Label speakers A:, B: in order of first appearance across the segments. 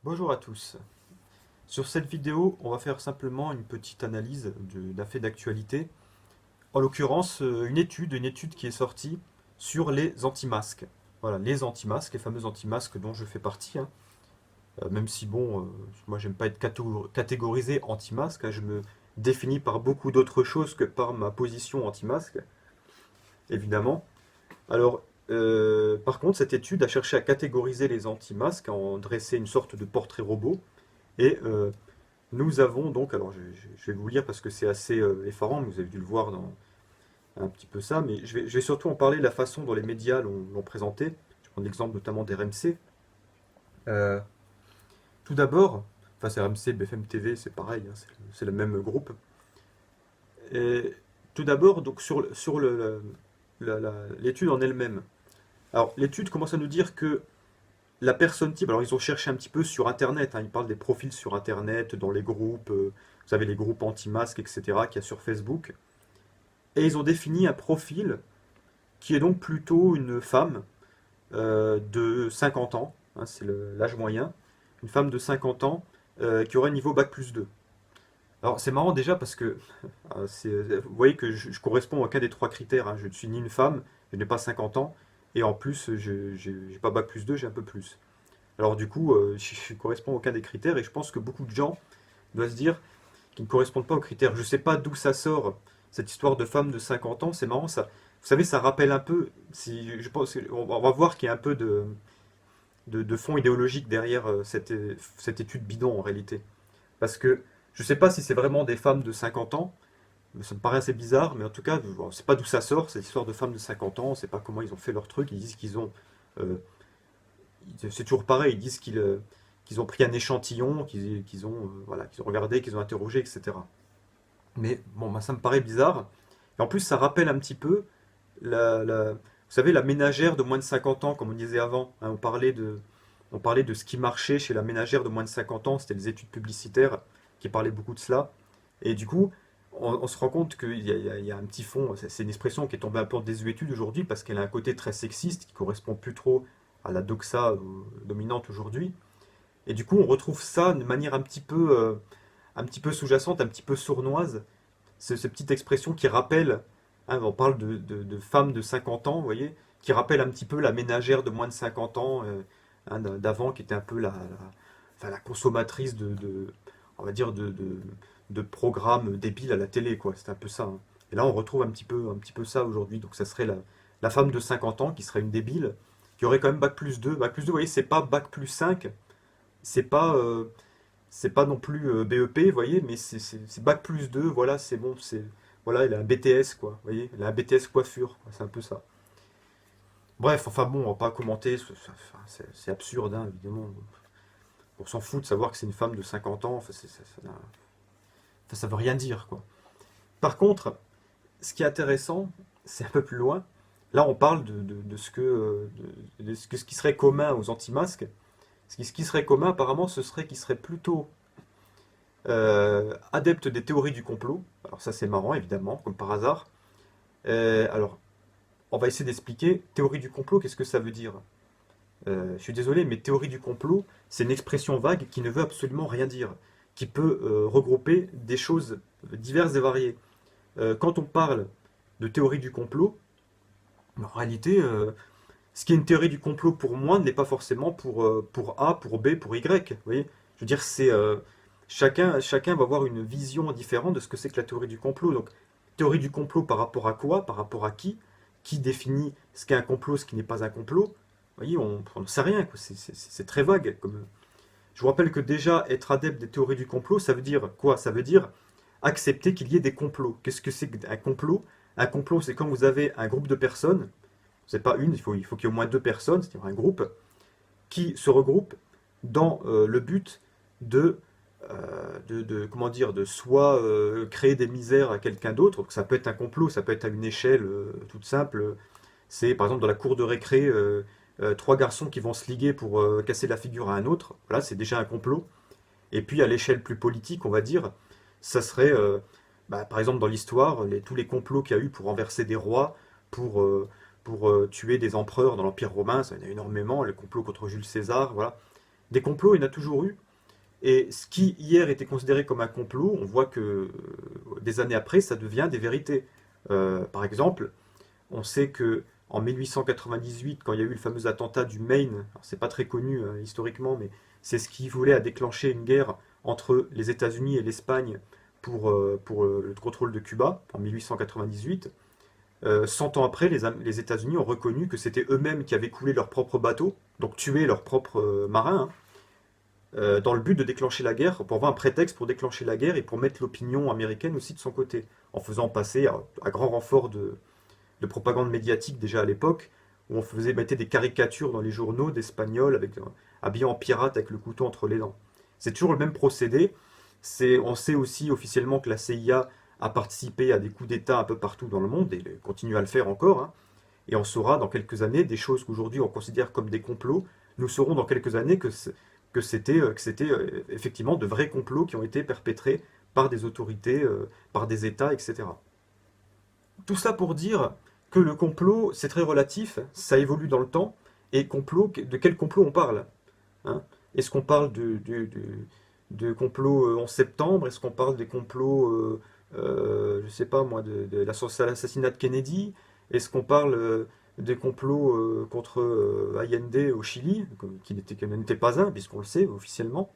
A: Bonjour à tous. Sur cette vidéo, on va faire simplement une petite analyse d'un fait d'actualité. En l'occurrence, une étude qui est sortie sur les anti-masques. Voilà, les anti-masques, les fameux anti-masques dont je fais partie, hein. Même si, bon, moi j'aime pas être catégorisé anti-masque, hein, je me définis par beaucoup d'autres choses que par ma position anti-masque, évidemment. Alors, par contre, cette étude a cherché à catégoriser les anti-masques, en dresser une sorte de portrait robot, et nous avons donc, alors je vais vous lire parce que c'est assez effarant, mais vous avez dû le voir dans un petit peu ça, mais je vais surtout en parler de la façon dont les médias l'ont présenté. Je prends l'exemple notamment d'RMC. Euh, tout d'abord, enfin c'est RMC, BFM TV, c'est pareil, hein, c'est le même groupe. Et tout d'abord, donc sur l'étude en elle-même. Alors l'étude commence à nous dire que la personne type, alors ils ont cherché un petit peu sur Internet, hein, ils parlent des profils sur Internet, dans les groupes, vous savez, les groupes anti-masques, etc., qu'il y a sur Facebook. Et ils ont défini un profil qui est donc plutôt une femme de 50 ans, hein, c'est l'âge moyen, une femme de 50 ans qui aurait niveau bac+2. Alors c'est marrant déjà parce que vous voyez que je corresponds à aucun des trois critères, hein. Je ne suis ni une femme, je n'ai pas 50 ans, et en plus je n'ai pas bac+2, j'ai un peu plus. Alors du coup, je ne corresponds à aucun des critères et je pense que beaucoup de gens doivent se dire qu'ils ne correspondent pas aux critères. Je ne sais pas d'où ça sort, cette histoire de femme de 50 ans, c'est marrant ça. Vous savez, ça rappelle un peu, si, je pense, on va voir qu'il y a un peu de fond idéologique derrière cette étude bidon en réalité. Parce que je ne sais pas si c'est vraiment des femmes de 50 ans, mais ça me paraît assez bizarre, mais en tout cas, on ne sait pas d'où ça sort, cette histoire de femmes de 50 ans, on ne sait pas comment ils ont fait leur truc, ils disent qu'ils ont euh, c'est toujours pareil, ils disent qu'ils ont pris un échantillon, qu'ils ont, voilà, qu'ils ont regardé, qu'ils ont interrogé, etc. Mais bon, bah, ça me paraît bizarre. Et en plus, ça rappelle un petit peu vous savez, la ménagère de moins de 50 ans, comme on disait avant, hein, on parlait de ce qui marchait chez la ménagère de moins de 50 ans, c'était les études publicitaires qui parlaient beaucoup de cela. Et du coup, on se rend compte qu'il y a un petit fond, c'est une expression qui est tombée un peu en désuétude aujourd'hui parce qu'elle a un côté très sexiste qui correspond plus trop à la doxa dominante aujourd'hui. Et du coup, on retrouve ça de manière un petit peu sous-jacente, un petit peu sournoise, cette petite expression qui rappelle, hein, on parle de femmes de 50 ans, vous voyez, qui rappelle un petit peu la ménagère de moins de 50 ans, hein, d'avant, qui était un peu enfin, la consommatrice on va dire, de programmes débiles à la télé, quoi. C'est un peu ça, hein. Et là, on retrouve un petit peu ça aujourd'hui. Donc, ça serait la femme de 50 ans qui serait une débile, qui aurait quand même bac+2. Bac+2, vous voyez, c'est pas bac+5, c'est pas, c'est pas non plus BEP, vous voyez, mais c'est bac+2, voilà, c'est bon, voilà, elle a un BTS, quoi, vous voyez, elle a un BTS coiffure, quoi, c'est un peu ça. Bref, enfin bon, on va pas commenter, c'est absurde, hein, évidemment. On s'en fout de savoir que c'est une femme de 50 ans, enfin, enfin, ça veut rien dire, quoi. Par contre, ce qui est intéressant, c'est un peu plus loin. Là, on parle de ce qui serait commun aux anti-masques. Ce qui serait commun, apparemment, ce serait qu'ils seraient plutôt adeptes des théories du complot. Alors ça, c'est marrant, évidemment, comme par hasard. Alors, on va essayer d'expliquer. Théorie du complot, qu'est-ce que ça veut dire? Je suis désolé, mais théorie du complot, c'est une expression vague qui ne veut absolument rien dire, qui peut regrouper des choses diverses et variées. Quand on parle de théorie du complot, en réalité, ce qui est une théorie du complot pour moi ne l'est pas forcément pour A, pour B, pour Y. Vous voyez, je veux dire, chacun va avoir une vision différente de ce que c'est que la théorie du complot. Donc, théorie du complot par rapport à quoi? Par rapport à qui définit ce qu'est un complot, ce qui n'est pas un complot? Vous voyez, on ne sait rien, quoi. C'est très vague. Je vous rappelle que déjà, être adepte des théories du complot, ça veut dire quoi? Ça veut dire accepter qu'il y ait des complots. Qu'est-ce que c'est qu'un complot? Un complot, c'est quand vous avez un groupe de personnes, c'est pas une, il faut qu'il y ait au moins deux personnes, c'est-à-dire un groupe, qui se regroupent dans le but comment dire, de soit créer des misères à quelqu'un d'autre. Donc ça peut être un complot, ça peut être à une échelle toute simple. C'est par exemple dans la cour de récré, trois garçons qui vont se liguer pour casser la figure à un autre. Voilà, c'est déjà un complot. Et puis à l'échelle plus politique, on va dire, ça serait, par exemple dans l'histoire, tous les complots qu'il y a eu pour renverser des rois, pour, tuer des empereurs dans l'Empire romain, ça y en a énormément, les complots contre Jules César, voilà. Des complots, il y en a toujours eu. Et ce qui hier était considéré comme un complot, on voit que des années après, ça devient des vérités. Par exemple, on sait que en 1898, quand il y a eu le fameux attentat du Maine, alors c'est pas très connu historiquement, mais c'est ce qui voulait a déclenché une guerre entre les États-Unis et l'Espagne pour le contrôle de Cuba en 1898. 100 ans après, les États-Unis ont reconnu que c'était eux-mêmes qui avaient coulé leur propre bateau, donc tué leurs propres marins, hein, dans le but de déclencher la guerre, pour avoir un prétexte pour déclencher la guerre et pour mettre l'opinion américaine aussi de son côté, en faisant passer à grand renfort de propagande médiatique déjà à l'époque, où on faisait mettre des caricatures dans les journaux d'Espagnols habillés en pirate avec le couteau entre les dents. C'est toujours le même procédé. On sait aussi officiellement que la CIA a participé à des coups d'État un peu partout dans le monde et continue à le faire encore, hein. Et on saura dans quelques années des choses qu'aujourd'hui on considère comme des complots. Nous saurons dans quelques années que c'était effectivement de vrais complots qui ont été perpétrés par des autorités, par des États, etc. Tout ça pour dire que le complot, c'est très relatif, ça évolue dans le temps, et de quel complot on parle, hein? Est-ce qu'on parle de complot 11 septembre? Est-ce qu'on parle des complots, je sais pas moi, de l'assassinat de Kennedy? Est-ce qu'on parle des complots contre Allende au Chili, qui n'était pas un, puisqu'on le sait officiellement?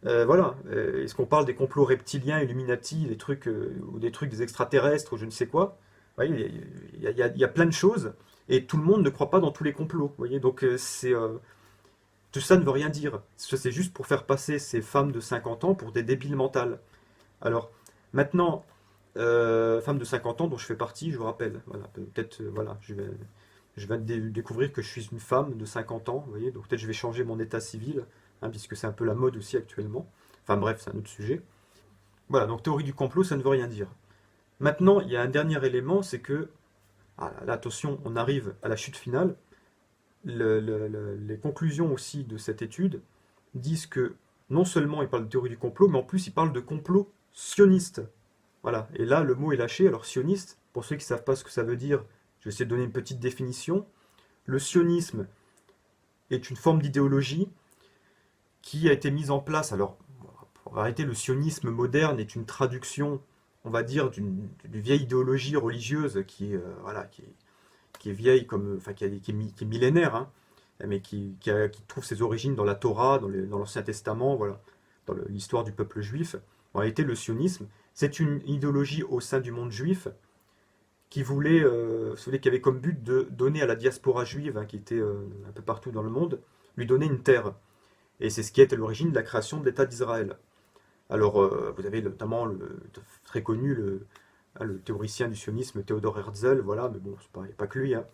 A: Voilà. Est-ce qu'on parle des complots reptiliens, Illuminati, ou des trucs des extraterrestres, ou je ne sais quoi? Vous voyez, il y a plein de choses, et tout le monde ne croit pas dans tous les complots. Vous voyez, donc tout ça ne veut rien dire. C'est juste pour faire passer ces femmes de 50 ans pour des débiles mentales. Alors, maintenant, femmes de 50 ans dont je fais partie, je vous rappelle. Voilà, peut-être, voilà, je vais découvrir que je suis une femme de 50 ans, vous voyez, donc peut-être je vais changer mon état civil, hein, puisque c'est un peu la mode aussi actuellement. Enfin bref, c'est un autre sujet. Voilà, donc théorie du complot, ça ne veut rien dire. Maintenant, il y a un dernier élément, c'est que, ah là, attention, on arrive à la chute finale. Les conclusions aussi de cette étude disent que non seulement il parle de théorie du complot, mais en plus il parle de complot sioniste. Voilà, et là le mot est lâché. Alors sioniste, pour ceux qui ne savent pas ce que ça veut dire, je vais essayer de donner une petite définition. Le sionisme est une forme d'idéologie qui a été mise en place. Alors, en réalité, le sionisme moderne est une traduction, on va dire, d'une vieille idéologie religieuse voilà, qui est vieille, enfin, qui est millénaire, hein, mais qui trouve ses origines dans la Torah, dans l'Ancien Testament, voilà, dans l'histoire du peuple juif. En réalité, le sionisme, c'est une idéologie au sein du monde juif qui avait comme but de donner à la diaspora juive, hein, qui était un peu partout dans le monde, lui donner une terre. Et c'est ce qui est à l'origine de la création de l'État d'Israël. Alors, vous avez notamment très connu le théoricien du sionisme Theodor Herzl, voilà, mais bon, il n'y a pas que lui, hein.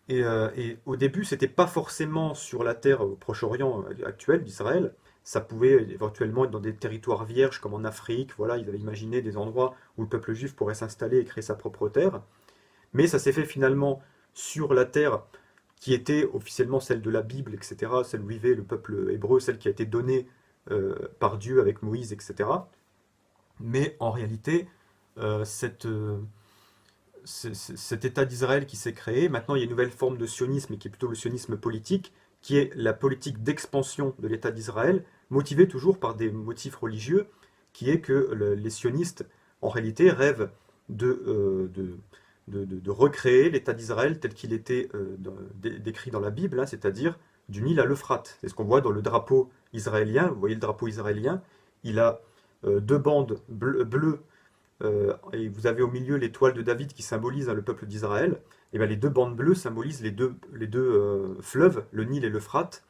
A: Et au début, c'était pas forcément sur la terre au Proche-Orient actuel d'Israël. Ça pouvait éventuellement être dans des territoires vierges comme en Afrique. Voilà, ils avaient imaginé des endroits où le peuple juif pourrait s'installer et créer sa propre terre. Mais ça s'est fait finalement sur la terre qui était officiellement celle de la Bible, etc., celle où vivait le peuple hébreu, celle qui a été donnée par Dieu avec Moïse, etc. Mais en réalité, euh, cette, euh, cet État d'Israël qui s'est créé, maintenant il y a une nouvelle forme de sionisme qui est plutôt le sionisme politique, qui est la politique d'expansion de l'État d'Israël, motivée toujours par des motifs religieux, qui est que les sionistes, en réalité, rêvent de recréer l'État d'Israël tel qu'il était décrit dans la Bible, hein, c'est-à-dire du Nil à l'Euphrate. C'est ce qu'on voit dans le drapeau israélien. Vous voyez le drapeau israélien, il a deux bandes bleues, et vous avez au milieu l'étoile de David qui symbolise, hein, le peuple d'Israël. Et bien les deux bandes bleues symbolisent les deux fleuves, le Nil et l'Euphrate,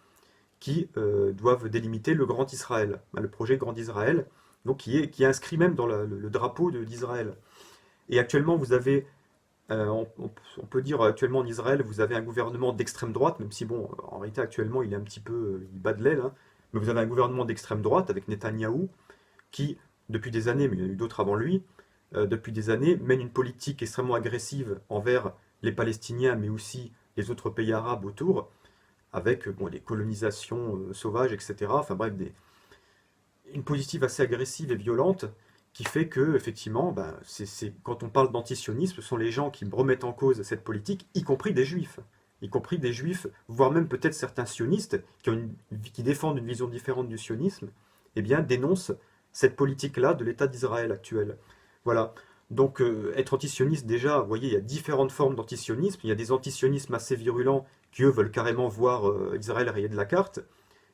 A: qui doivent délimiter le Grand Israël, hein, le projet Grand Israël, donc qui est inscrit même dans le drapeau d'Israël. Et actuellement, vous avez, on peut dire actuellement en Israël, vous avez un gouvernement d'extrême droite, même si bon, en réalité actuellement il est un petit peu, il bat de l'aile, hein, mais vous avez un gouvernement d'extrême droite avec Netanyahou qui, depuis des années, mais il y en a eu d'autres avant lui, depuis des années, mène une politique extrêmement agressive envers les Palestiniens, mais aussi les autres pays arabes autour, avec bon, des colonisations sauvages, etc. Enfin bref, une politique assez agressive et violente qui fait que, effectivement, ben, quand on parle d'antisionisme, ce sont les gens qui remettent en cause cette politique, y compris des juifs. y compris des juifs, voire même peut-être certains sionistes qui défendent une vision différente du sionisme, eh bien, dénoncent cette politique-là de l'État d'Israël actuel. Voilà. Donc, être antisioniste, déjà, vous voyez, il y a différentes formes d'antisionisme. Il y a des antisionismes assez virulents qui, eux, veulent carrément voir Israël rayé de la carte,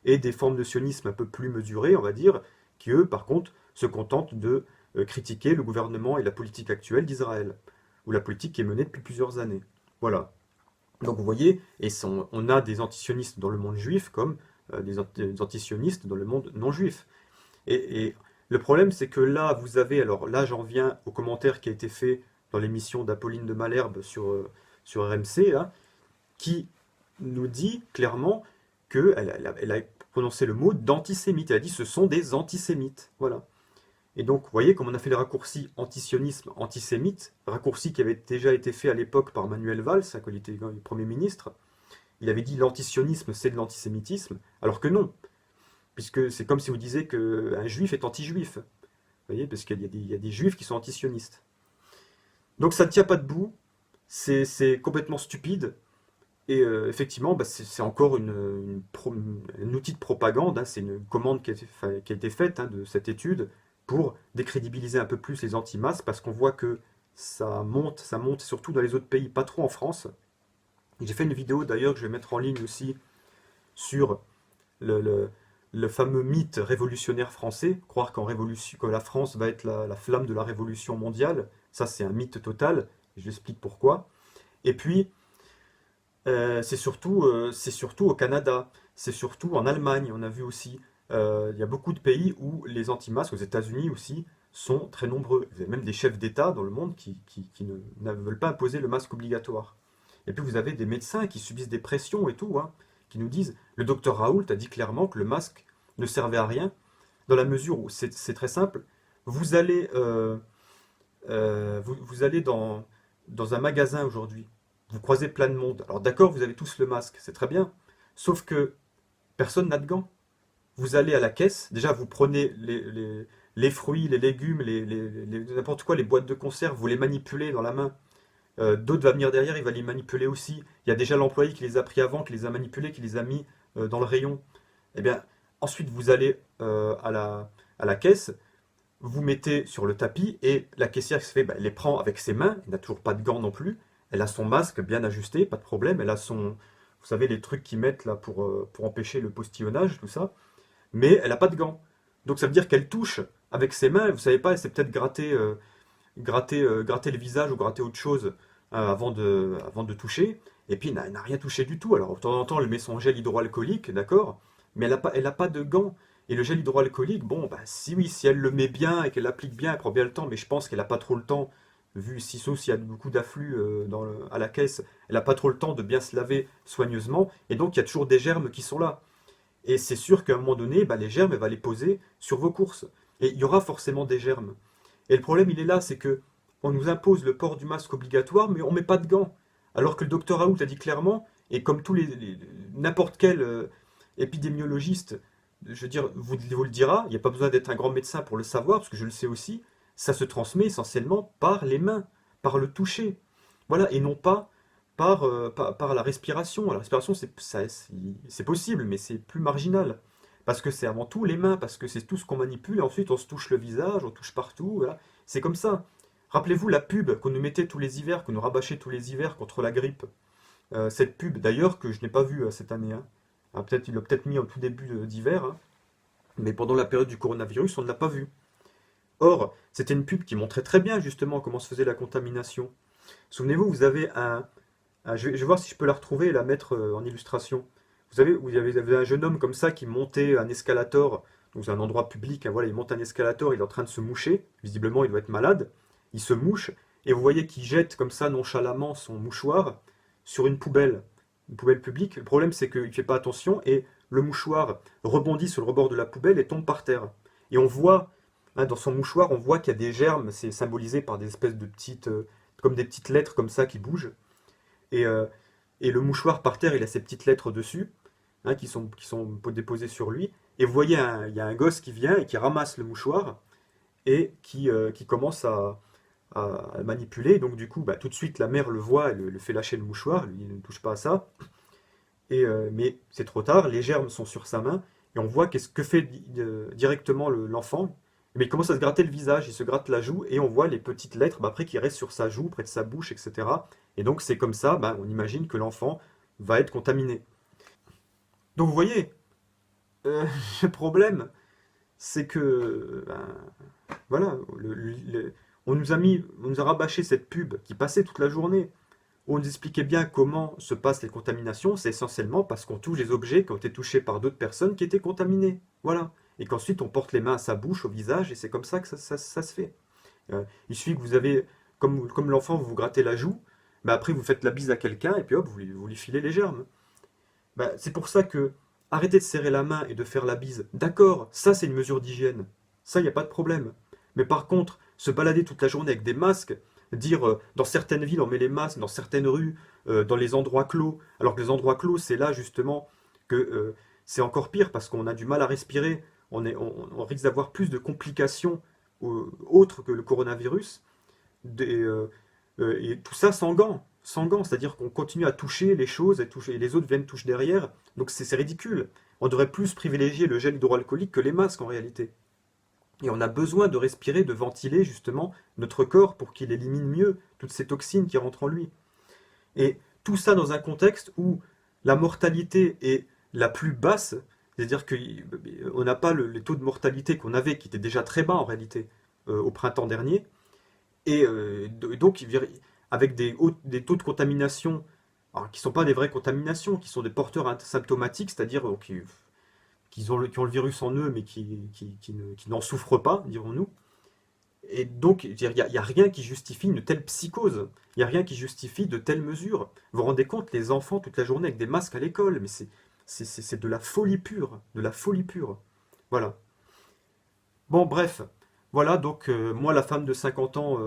A: et des formes de sionisme un peu plus mesurées, on va dire, qui, eux, par contre, se contentent de critiquer le gouvernement et la politique actuelle d'Israël, ou la politique qui est menée depuis plusieurs années. Voilà. Donc vous voyez, on a des antisionistes dans le monde juif comme des antisionistes dans le monde non juif. Et le problème, c'est que là, vous avez, alors là, j'en viens au commentaire qui a été fait dans l'émission d'Apolline de Malherbe sur RMC, là, qui nous dit clairement qu'elle a prononcé le mot d'antisémite. Elle a dit ce sont des antisémites. Voilà. Et donc, vous voyez comme on a fait le raccourci antisionisme, antisémite, raccourci qui avait déjà été fait à l'époque par Manuel Valls, quand il était Premier ministre. Il avait dit l'antisionisme, c'est de l'antisémitisme, alors que non, puisque c'est comme si vous disiez qu'un juif est anti-juif. Vous voyez, parce qu'il y a des juifs qui sont antisionistes. Donc ça ne tient pas debout, c'est complètement stupide, et effectivement, bah, c'est encore un outil de propagande, hein, c'est une commande qui a été faite hein, de cette étude pour décrédibiliser un peu plus les anti-masses, parce qu'on voit que ça monte surtout dans les autres pays, pas trop en France. J'ai fait une vidéo d'ailleurs que je vais mettre en ligne aussi sur le, le- le fameux mythe révolutionnaire français, croire que la France va être la flamme de la révolution mondiale, ça c'est un mythe total, et je explique pourquoi. Et puis, c'est surtout au Canada, c'est surtout en Allemagne, on a vu aussi. Il y a beaucoup de pays où les anti-masques, aux États-Unis aussi, sont très nombreux. Vous avez même des chefs d'État dans le monde qui ne veulent pas imposer le masque obligatoire. Et puis vous avez des médecins qui subissent des pressions et tout, hein, qui nous disent, le docteur Raoult a dit clairement que le masque ne servait à rien, dans la mesure où c'est très simple, vous allez, vous allez dans un magasin aujourd'hui, vous croisez plein de monde. Alors d'accord, vous avez tous le masque, c'est très bien, sauf que personne n'a de gants. Vous allez à la caisse, déjà vous prenez les fruits, les légumes, n'importe quoi, les boîtes de conserve, vous les manipulez dans la main. D'autres va venir derrière, il va les manipuler aussi. Il y a déjà l'employé qui les a pris avant, qui les a manipulés, qui les a mis dans le rayon. Eh bien, ensuite vous allez à la caisse, vous mettez sur le tapis et la caissière qui se fait, bah, elle les prend avec ses mains, elle n'a toujours pas de gants non plus, elle a son masque bien ajusté, pas de problème, elle a vous savez, les trucs qu'ils mettent là pour empêcher le postillonnage, tout ça, mais elle n'a pas de gants. Donc ça veut dire qu'elle touche avec ses mains, vous savez pas, elle s'est peut-être gratter le visage ou gratter autre chose avant de toucher, et puis elle n'a rien touché du tout. Alors de temps en temps, elle met son gel hydroalcoolique, d'accord, mais elle a pas de gants. Et le gel hydroalcoolique, bon, bah, si oui, si elle le met bien et qu'elle l'applique bien, elle prend bien le temps, mais je pense qu'elle n'a pas trop le temps, vu si sauf s'il y a beaucoup d'afflux à la caisse, elle n'a pas trop le temps de bien se laver soigneusement, et donc il y a toujours des germes qui sont là. Et c'est sûr qu'à un moment donné, bah, les germes, elle va les poser sur vos courses. Et il y aura forcément des germes. Et le problème, il est là, c'est que on nous impose le port du masque obligatoire, mais on ne met pas de gants. Alors que le docteur Raoult a dit clairement, et comme n'importe quel épidémiologiste, je veux dire, vous le dira, il n'y a pas besoin d'être un grand médecin pour le savoir, parce que je le sais aussi, ça se transmet essentiellement par les mains, par le toucher. Voilà, et non pas par la respiration. La respiration, c'est possible, mais c'est plus marginal. Parce que c'est avant tout les mains, parce que c'est tout ce qu'on manipule, et ensuite on se touche le visage, on touche partout, voilà. C'est comme ça. Rappelez-vous la pub qu'on nous mettait tous les hivers, qu'on nous rabâchait tous les hivers contre la grippe. Cette pub, d'ailleurs, que je n'ai pas vue cette année. Hein. Ah, il l'a peut-être mis en tout début d'hiver, hein. Mais pendant la période du coronavirus, on ne l'a pas vue. Or, c'était une pub qui montrait très bien justement comment se faisait la contamination. Souvenez-vous, vous avez je vais voir si je peux la retrouver et la mettre en illustration. Vous avez un jeune homme comme ça qui montait un escalator, donc c'est un endroit public, hein, voilà, il monte un escalator, il est en train de se moucher, visiblement il doit être malade, il se mouche, et vous voyez qu'il jette comme ça nonchalamment son mouchoir sur une poubelle publique. Le problème c'est qu'il ne fait pas attention, et le mouchoir rebondit sur le rebord de la poubelle et tombe par terre. Et on voit, hein, dans son mouchoir, on voit qu'il y a des germes, c'est symbolisé par des espèces de petites, comme des petites lettres comme ça qui bougent. Et, euh, et le mouchoir par terre, il a ces petites lettres dessus, hein, qui sont déposées sur lui. Et vous voyez, il y a un gosse qui vient et qui ramasse le mouchoir et qui commence à manipuler. Donc du coup, bah, tout de suite, la mère le voit, elle le fait lâcher le mouchoir, lui, il ne touche pas à ça. Mais c'est trop tard, les germes sont sur sa main, et on voit qu'est-ce que fait directement l'enfant. Mais il commence à se gratter le visage, il se gratte la joue, et on voit les petites lettres bah, après qui restent sur sa joue, près de sa bouche, etc. Et donc c'est comme ça, bah, on imagine que l'enfant va être contaminé. Donc vous voyez, euh, le problème, c'est que, ben, voilà, on nous a rabâché cette pub qui passait toute la journée, où on nous expliquait bien comment se passent les contaminations. C'est essentiellement parce qu'on touche des objets qui ont été touchés par d'autres personnes qui étaient contaminés. Voilà. Et qu'ensuite on porte les mains à sa bouche, au visage, et c'est comme ça que ça se fait. Il suffit que vous avez, comme l'enfant, vous vous grattez la joue, mais après vous faites la bise à quelqu'un, et puis hop, vous lui filez les germes. Bah, c'est pour ça que arrêter de serrer la main et de faire la bise, d'accord, ça c'est une mesure d'hygiène. Ça, il n'y a pas de problème. Mais par contre, se balader toute la journée avec des masques, dire dans certaines villes on met les masques, dans certaines rues, dans les endroits clos, alors que les endroits clos, c'est là justement que c'est encore pire parce qu'on a du mal à respirer, on risque d'avoir plus de complications autres que le coronavirus. Et tout ça sans gants. Sans gants, c'est-à-dire qu'on continue à toucher les choses et les autres viennent toucher derrière. Donc c'est ridicule. On devrait plus privilégier le gel hydroalcoolique que les masques en réalité. Et on a besoin de respirer, de ventiler justement notre corps pour qu'il élimine mieux toutes ces toxines qui rentrent en lui. Et tout ça dans un contexte où la mortalité est la plus basse, c'est-à-dire qu'on n'a pas les taux de mortalité qu'on avait, qui étaient déjà très bas en réalité au printemps dernier, et donc, avec des taux de contamination alors, qui ne sont pas des vraies contaminations, qui sont des porteurs asymptomatiques, c'est-à-dire qui ont le virus en eux, mais qui n'en souffrent pas, dirons-nous. Et donc, il n'y a rien qui justifie une telle psychose. Il n'y a rien qui justifie de telles mesures. Vous vous rendez compte, les enfants toute la journée avec des masques à l'école, mais c'est de la folie pure. De la folie pure. Voilà. Bon, bref, voilà, donc moi, la femme de 50 ans,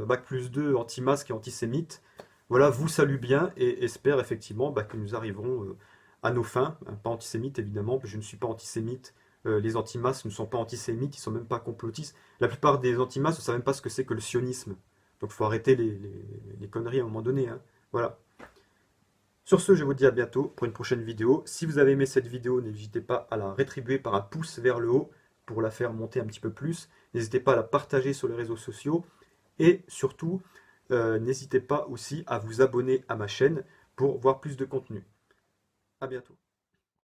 A: bac+2, anti-masque et antisémite, voilà, vous salue bien et espère effectivement bah, que nous arriverons à nos fins. Hein, pas antisémite évidemment, je ne suis pas antisémite, les anti-masques ne sont pas antisémites, ils ne sont même pas complotistes. La plupart des anti-masques ne savent même pas ce que c'est que le sionisme. Donc il faut arrêter les conneries à un moment donné. Hein. Voilà. Sur ce, je vous dis à bientôt pour une prochaine vidéo. Si vous avez aimé cette vidéo, n'hésitez pas à la rétribuer par un pouce vers le haut pour la faire monter un petit peu plus. N'hésitez pas à la partager sur les réseaux sociaux. Et surtout, n'hésitez pas aussi à vous abonner à ma chaîne pour voir plus de contenu. À bientôt.